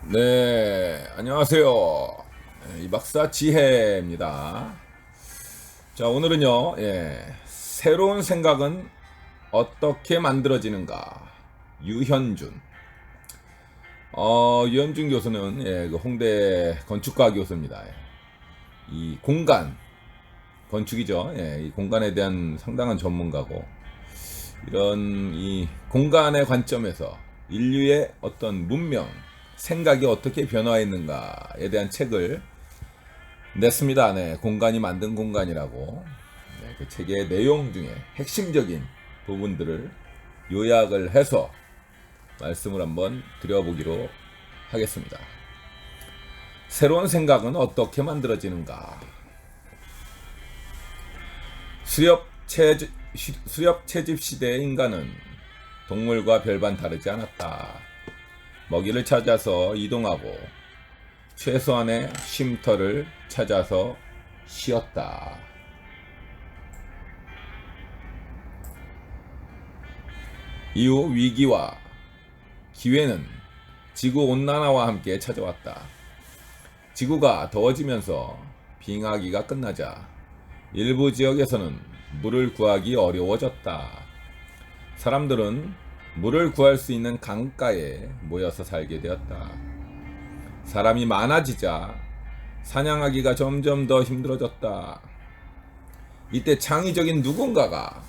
네, 안녕하세요. 이 박사 지혜입니다. 자, 오늘은요, 새로운 생각은 어떻게 만들어지는가? 유현준. 유현준 교수는 그 홍대 건축과 교수입니다. 이 공간, 건축이죠. 이 공간에 대한 상당한 전문가고, 이런 이 공간의 관점에서 인류의 어떤 문명, 생각이 어떻게 변화했는가에 대한 책을 냈습니다. 네, 공간이 만든 공간이라고. 네, 그 책의 내용 중에 핵심적인 부분들을 요약을 해서 말씀을 한번 드려보기로 하겠습니다. 새로운 생각은 어떻게 만들어지는가? 수렵 채집 시대의 인간은 동물과 별반 다르지 않았다. 먹이를 찾아서 이동하고 최소한의 쉼터를 찾아서 쉬었다. 이후 위기와 기회는 지구 온난화와 함께 찾아왔다. 지구가 더워지면서 빙하기가 끝나자 일부 지역에서는 물을 구하기 어려워졌다. 사람들은 물을 구할 수 있는 강가에 모여서 살게 되었다. 사람이 많아지자 사냥하기가 점점 더 힘들어졌다. 이때 창의적인 누군가가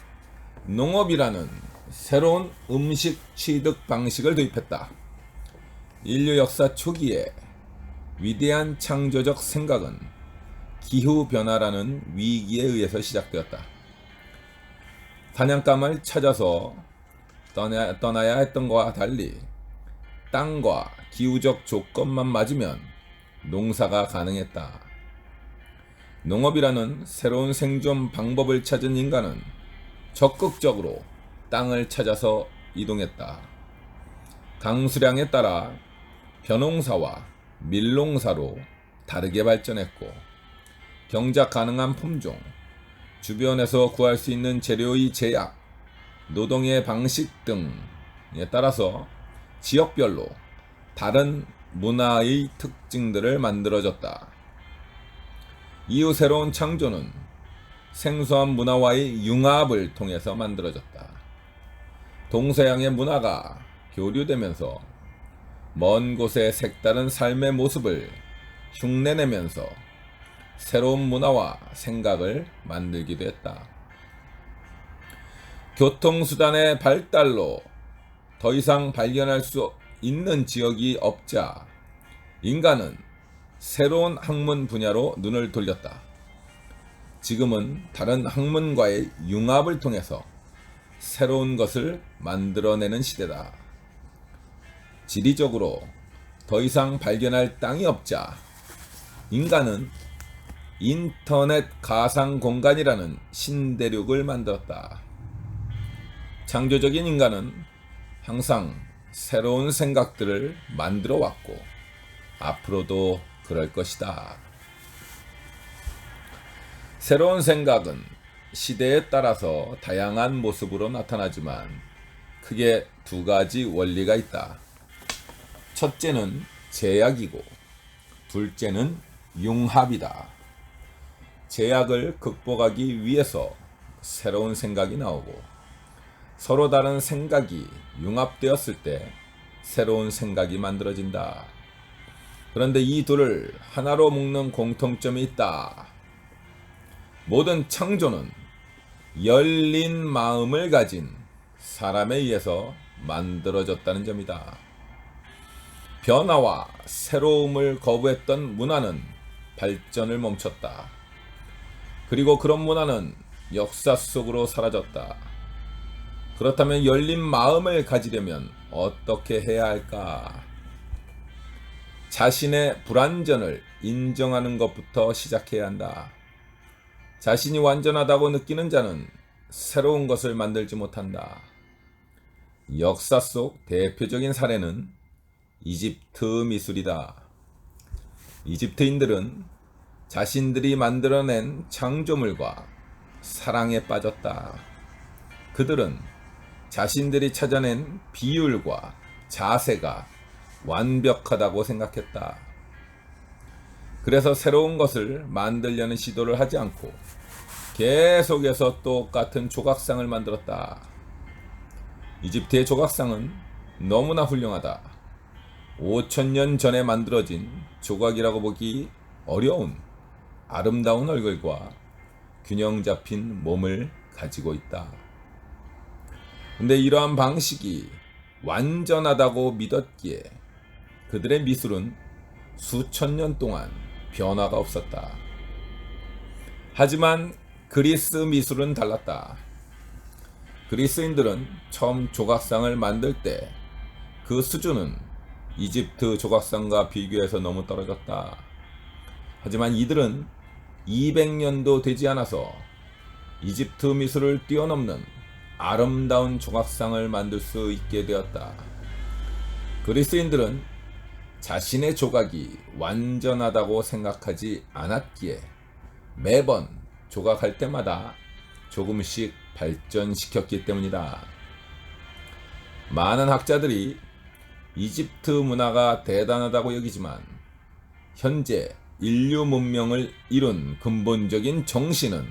농업이라는 새로운 음식 취득 방식을 도입했다. 인류 역사 초기에 위대한 창조적 생각은 기후변화라는 위기에 의해서 시작되었다. 사냥감을 찾아서 떠나야 했던 것과 달리 땅과 기후적 조건만 맞으면 농사가 가능했다. 농업이라는 새로운 생존 방법을 찾은 인간은 적극적으로 땅을 찾아서 이동했다. 강수량에 따라 벼농사와 밀농사로 다르게 발전했고, 경작 가능한 품종, 주변에서 구할 수 있는 재료의 제약, 노동의 방식 등에 따라서 지역별로 다른 문화의 특징들을 만들어졌다. 이후 새로운 창조는 생소한 문화와의 융합을 통해서 만들어졌다. 동서양의 문화가 교류되면서 먼 곳의 색다른 삶의 모습을 흉내내면서 새로운 문화와 생각을 만들기도 했다. 교통수단의 발달로 더 이상 발견할 수 있는 지역이 없자 인간은 새로운 학문 분야로 눈을 돌렸다. 지금은 다른 학문과의 융합을 통해서 새로운 것을 만들어내는 시대다. 지리적으로 더 이상 발견할 땅이 없자 인간은 인터넷 가상 공간이라는 신대륙을 만들었다. 창조적인 인간은 항상 새로운 생각들을 만들어 왔고 앞으로도 그럴 것이다. 새로운 생각은 시대에 따라서 다양한 모습으로 나타나지만 크게 두 가지 원리가 있다. 첫째는 제약이고 둘째는 융합이다. 제약을 극복하기 위해서 새로운 생각이 나오고 서로 다른 생각이 융합되었을 때 새로운 생각이 만들어진다. 그런데 이 둘을 하나로 묶는 공통점이 있다. 모든 창조는 열린 마음을 가진 사람에 의해서 만들어졌다는 점이다. 변화와 새로움을 거부했던 문화는 발전을 멈췄다. 그리고 그런 문화는 역사 속으로 사라졌다. 그렇다면 열린 마음을 가지려면 어떻게 해야 할까? 자신의 불완전을 인정하는 것부터 시작해야 한다. 자신이 완전하다고 느끼는 자는 새로운 것을 만들지 못한다. 역사 속 대표적인 사례는 이집트 미술이다. 이집트인들은 자신들이 만들어낸 창조물과 사랑에 빠졌다. 그들은 자신들이 찾아낸 비율과 자세가 완벽하다고 생각했다. 그래서 새로운 것을 만들려는 시도를 하지 않고 계속해서 똑같은 조각상을 만들었다. 이집트의 조각상은 너무나 훌륭하다. 5,000년 전에 만들어진 조각이라고 보기 어려운 아름다운 얼굴과 균형 잡힌 몸을 가지고 있다. 근데 이러한 방식이 완전하다고 믿었기에 그들의 미술은 수천 년 동안 변화가 없었다. 하지만 그리스 미술은 달랐다. 그리스인들은 처음 조각상을 만들 때 그 수준은 이집트 조각상과 비교해서 너무 떨어졌다. 하지만 이들은 200년도 되지 않아서 이집트 미술을 뛰어넘는 아름다운 조각상을 만들 수 있게 되었다. 그리스인들은 자신의 조각이 완전하다고 생각하지 않았기에 매번 조각할 때마다 조금씩 발전시켰기 때문이다. 많은 학자들이 이집트 문화가 대단하다고 여기지만 현재 인류 문명을 이룬 근본적인 정신은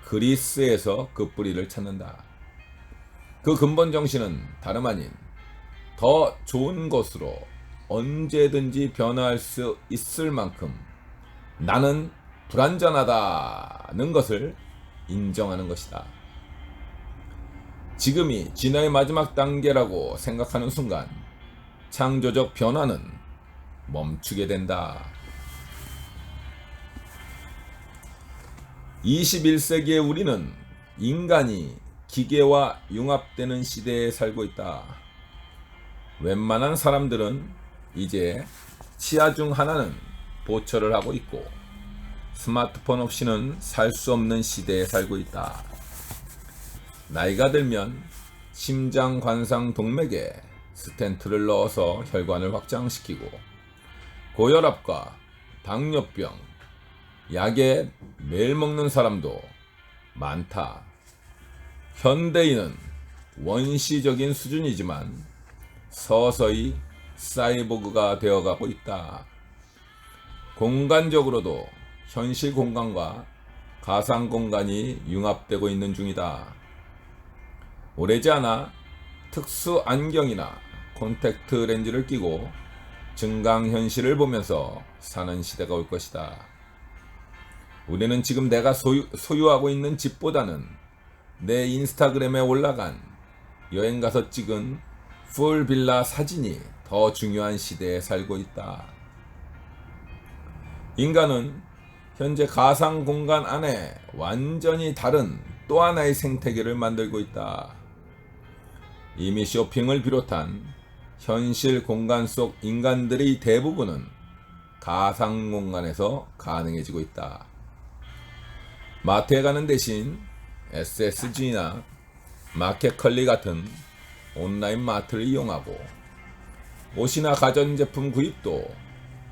그리스에서 그 뿌리를 찾는다. 그 근본 정신은 다름 아닌 더 좋은 것으로 언제든지 변화할 수 있을 만큼 나는 불완전하다는 것을 인정하는 것이다. 지금이 진화의 마지막 단계라고 생각하는 순간 창조적 변화는 멈추게 된다. 21세기의 우리는 인간이 기계와 융합되는 시대에 살고 있다. 웬만한 사람들은 이제 치아 중 하나는 보철을 하고 있고 스마트폰 없이는 살 수 없는 시대에 살고 있다. 나이가 들면 심장 관상 동맥에 스텐트를 넣어서 혈관을 확장시키고 고혈압과 당뇨병, 약에 매일 먹는 사람도 많다. 현대인은 원시적인 수준이지만 서서히 사이보그가 되어가고 있다. 공간적으로도 현실 공간과 가상 공간이 융합되고 있는 중이다. 오래지 않아 특수 안경이나 콘택트 렌즈를 끼고 증강현실을 보면서 사는 시대가 올 것이다. 우리는 지금 내가 소유하고 있는 집보다는 내 인스타그램에 올라간 여행 가서 찍은 풀빌라 사진이 더 중요한 시대에 살고 있다. 인간은 현재 가상 공간 안에 완전히 다른 또 하나의 생태계를 만들고 있다. 이미 쇼핑을 비롯한 현실 공간 속 인간들의 대부분은 가상 공간에서 가능해지고 있다. 마트에 가는 대신 SSG나 마켓컬리 같은 온라인 마트를 이용하고 옷이나 가전제품 구입도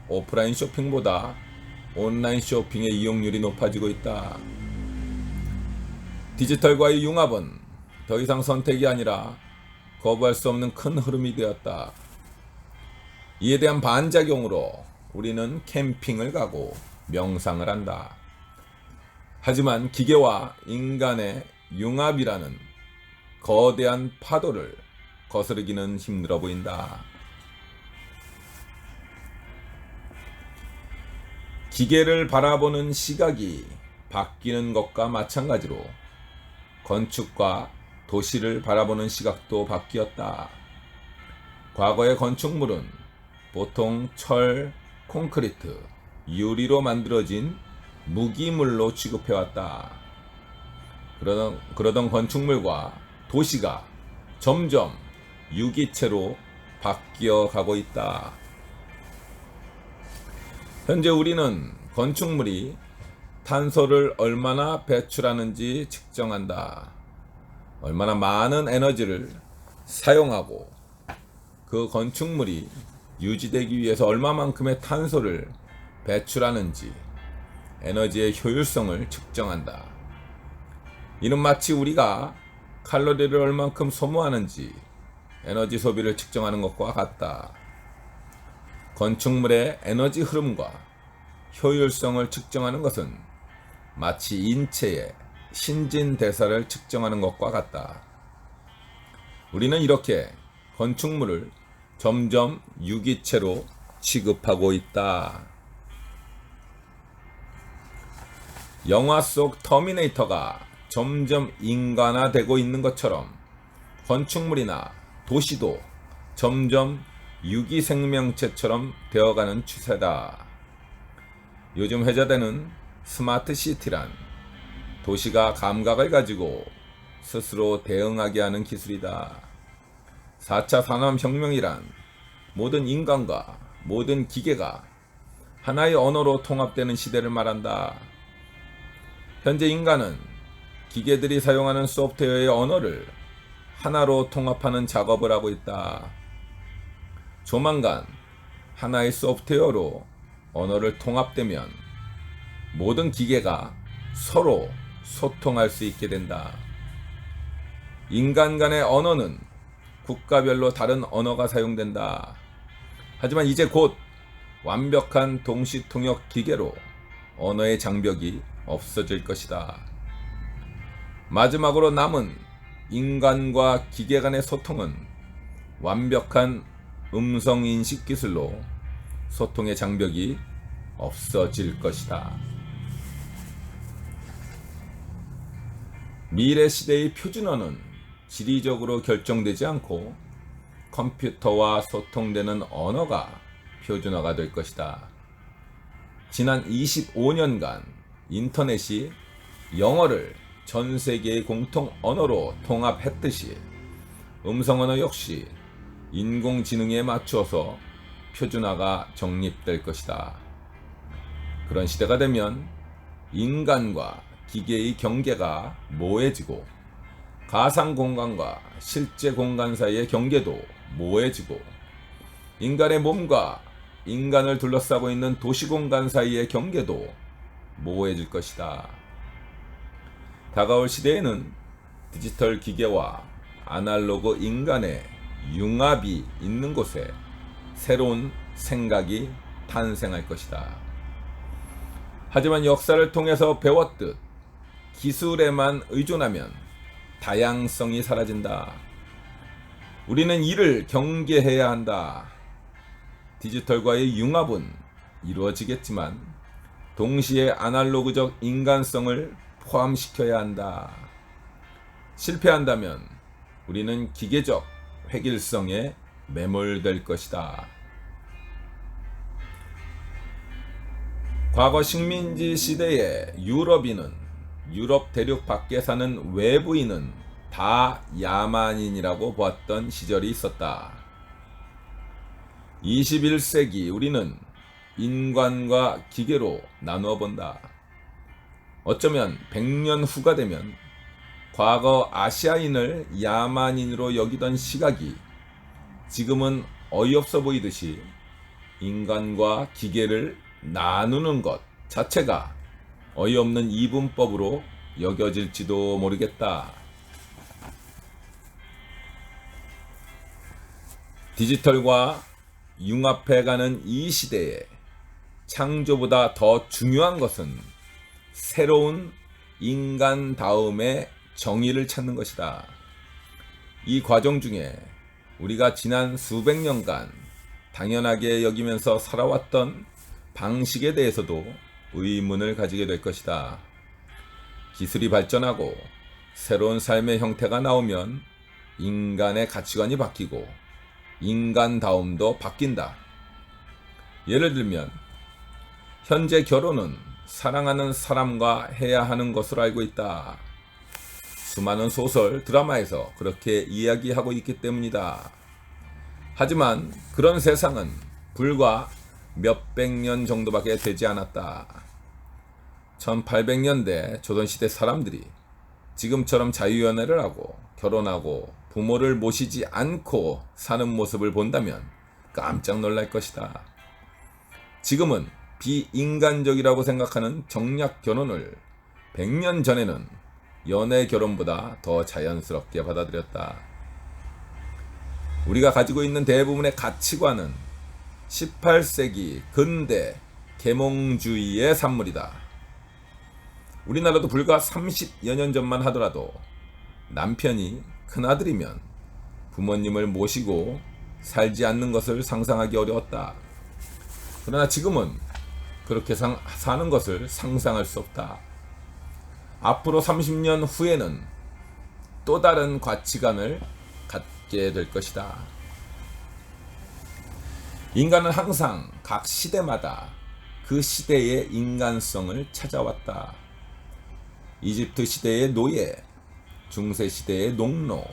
오프라인 쇼핑보다 온라인 쇼핑의 이용률이 높아지고 있다. 디지털과의 융합은 더 이상 선택이 아니라 거부할 수 없는 큰 흐름이 되었다. 이에 대한 반작용으로 우리는 캠핑을 가고 명상을 한다. 하지만 기계와 인간의 융합이라는 거대한 파도를 거스르기는 힘들어 보인다. 기계를 바라보는 시각이 바뀌는 것과 마찬가지로 건축과 도시를 바라보는 시각도 바뀌었다. 과거의 건축물은 보통 철, 콘크리트, 유리로 만들어진 무기물로 취급해왔다. 그러던 건축물과 도시가 점점 유기체로 바뀌어가고 있다. 현재 우리는 건축물이 탄소를 얼마나 배출하는지 측정한다. 얼마나 많은 에너지를 사용하고 그 건축물이 유지되기 위해서 얼마만큼의 탄소를 배출하는지 에너지의 효율성을 측정한다. 이는 마치 우리가 칼로리를 얼만큼 소모하는지 에너지 소비를 측정하는 것과 같다. 건축물의 에너지 흐름과 효율성을 측정하는 것은 마치 인체의 신진대사를 측정하는 것과 같다. 우리는 이렇게 건축물을 점점 유기체로 취급하고 있다. 영화 속 터미네이터가 점점 인간화되고 있는 것처럼 건축물이나 도시도 점점 유기 생명체처럼 되어가는 추세다. 요즘 회자되는 스마트 시티란 도시가 감각을 가지고 스스로 대응하게 하는 기술이다. 4차 산업혁명이란 모든 인간과 모든 기계가 하나의 언어로 통합되는 시대를 말한다. 현재 인간은 기계들이 사용하는 소프트웨어의 언어를 하나로 통합하는 작업을 하고 있다. 조만간 하나의 소프트웨어로 언어를 통합되면 모든 기계가 서로 소통할 수 있게 된다. 인간 간의 언어는 국가별로 다른 언어가 사용된다. 하지만 이제 곧 완벽한 동시통역 기계로 언어의 장벽이 없어질 것이다. 마지막으로 남은 인간과 기계 간의 소통은 완벽한 음성인식 기술로 소통의 장벽이 없어질 것이다. 미래 시대의 표준어는 지리적으로 결정되지 않고 컴퓨터와 소통되는 언어가 표준어가 될 것이다. 지난 25년간 인터넷이 영어를 전 세계의 공통 언어로 통합했듯이 음성 언어 역시 인공지능에 맞추어서 표준화가 정립될 것이다. 그런 시대가 되면 인간과 기계의 경계가 모호해지고 가상 공간과 실제 공간 사이의 경계도 모호해지고 인간의 몸과 인간을 둘러싸고 있는 도시 공간 사이의 경계도 모호해질 것이다. 다가올 시대에는 디지털 기계와 아날로그 인간의 융합이 있는 곳에 새로운 생각이 탄생할 것이다. 하지만 역사를 통해서 배웠듯 기술에만 의존하면 다양성이 사라진다. 우리는 이를 경계해야 한다. 디지털과의 융합은 이루어지겠지만 동시에 아날로그적 인간성을 포함시켜야 한다. 실패한다면 우리는 기계적 획일성에 매몰될 것이다. 과거 식민지 시대의 유럽인은 유럽 대륙 밖에 사는 외부인은 다 야만인이라고 보았던 시절이 있었다. 21세기 우리는 인간과 기계로 나누어 본다. 어쩌면 100년 후가 되면 과거 아시아인을 야만인으로 여기던 시각이 지금은 어이없어 보이듯이 인간과 기계를 나누는 것 자체가 어이없는 이분법으로 여겨질지도 모르겠다. 디지털과 융합해가는 이 시대에 창조보다 더 중요한 것은 새로운 인간다움의 정의를 찾는 것이다. 이 과정 중에 우리가 지난 수백 년간 당연하게 여기면서 살아왔던 방식에 대해서도 의문을 가지게 될 것이다. 기술이 발전하고 새로운 삶의 형태가 나오면 인간의 가치관이 바뀌고 인간다움도 바뀐다. 예를 들면 현재 결혼은 사랑하는 사람과 해야 하는 것으로 알고 있다. 수많은 소설, 드라마에서 그렇게 이야기하고 있기 때문이다. 하지만 그런 세상은 불과 몇백 년 정도밖에 되지 않았다. 1800년대 조선시대 사람들이 지금처럼 자유연애를 하고 결혼하고 부모를 모시지 않고 사는 모습을 본다면 깜짝 놀랄 것이다. 지금은 비인간적이라고 생각하는 정략 결혼을 100년 전에는 연애 결혼보다 더 자연스럽게 받아들였다. 우리가 가지고 있는 대부분의 가치관은 18세기 근대 계몽주의의 산물이다. 우리나라도 불과 30여 년 전만 하더라도 남편이 큰아들이면 부모님을 모시고 살지 않는 것을 상상하기 어려웠다. 그러나 지금은 그렇게 사는 것을 상상할 수 없다. 앞으로 30년 후에는 또 다른 가치관을 갖게 될 것이다. 인간은 항상 각 시대마다 그 시대의 인간성을 찾아왔다. 이집트 시대의 노예, 중세 시대의 농노,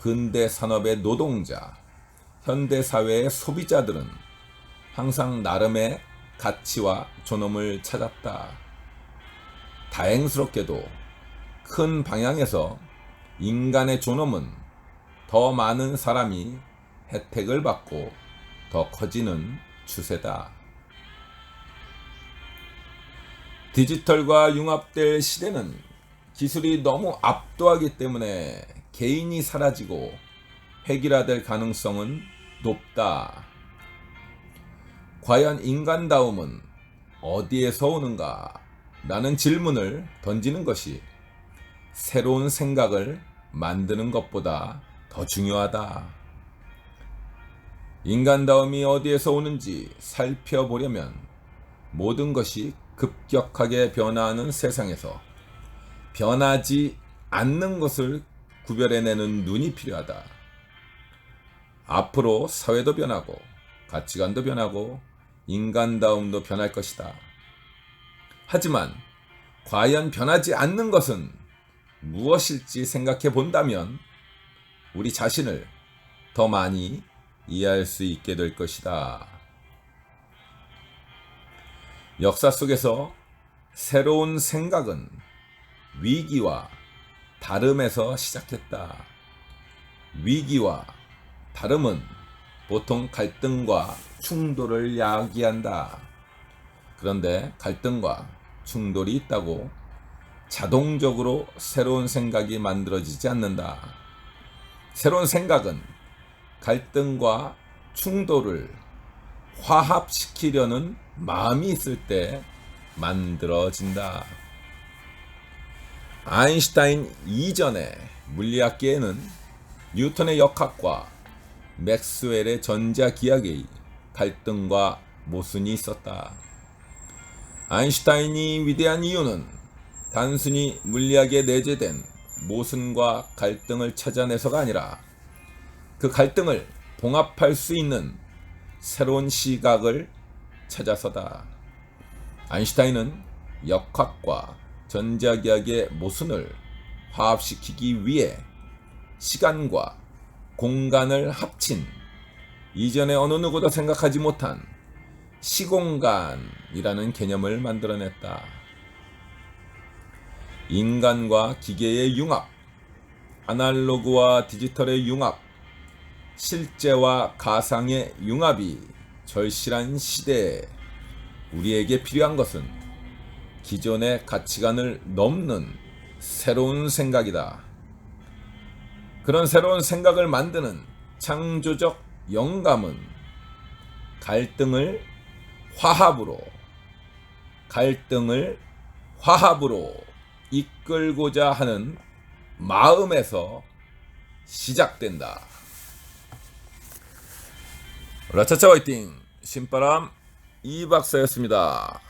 근대 산업의 노동자, 현대 사회의 소비자들은 항상 나름의 가치와 존엄을 찾았다. 다행스럽게도 큰 방향에서 인간의 존엄은 더 많은 사람이 혜택을 받고 더 커지는 추세다. 디지털과 융합될 시대는 기술이 너무 압도하기 때문에 개인이 사라지고 획일화될 가능성은 높다. 과연 인간다움은 어디에서 오는가? 라는 질문을 던지는 것이 새로운 생각을 만드는 것보다 더 중요하다. 인간다움이 어디에서 오는지 살펴보려면 모든 것이 급격하게 변화하는 세상에서 변하지 않는 것을 구별해내는 눈이 필요하다. 앞으로 사회도 변하고 가치관도 변하고 인간다움도 변할 것이다. 하지만 과연 변하지 않는 것은 무엇일지 생각해 본다면 우리 자신을 더 많이 이해할 수 있게 될 것이다. 역사 속에서 새로운 생각은 위기와 다름에서 시작했다. 위기와 다름은 보통 갈등과 충돌을 야기한다. 그런데 갈등과 충돌이 있다고 자동적으로 새로운 생각이 만들어지지 않는다. 새로운 생각은 갈등과 충돌을 화합시키려는 마음이 있을 때 만들어진다. 아인슈타인 이전의 물리학계에는 뉴턴의 역학과 맥스웰의 전자기학의 갈등과 모순이 있었다. 아인슈타인이 위대한 이유는 단순히 물리학에 내재된 모순과 갈등을 찾아내서가 아니라 그 갈등을 봉합할 수 있는 새로운 시각을 찾아서다. 아인슈타인은 역학과 전자기학의 모순을 화합시키기 위해 시간과 공간을 합친 이전에 어느 누구도 생각하지 못한 시공간이라는 개념을 만들어냈다. 인간과 기계의 융합, 아날로그와 디지털의 융합, 실제와 가상의 융합이 절실한 시대에 우리에게 필요한 것은 기존의 가치관을 넘는 새로운 생각이다. 그런 새로운 생각을 만드는 창조적 영감은 갈등을 화합으로 이끌고자 하는 마음에서 시작된다. 라차차 화이팅! 신바람 이박사였습니다.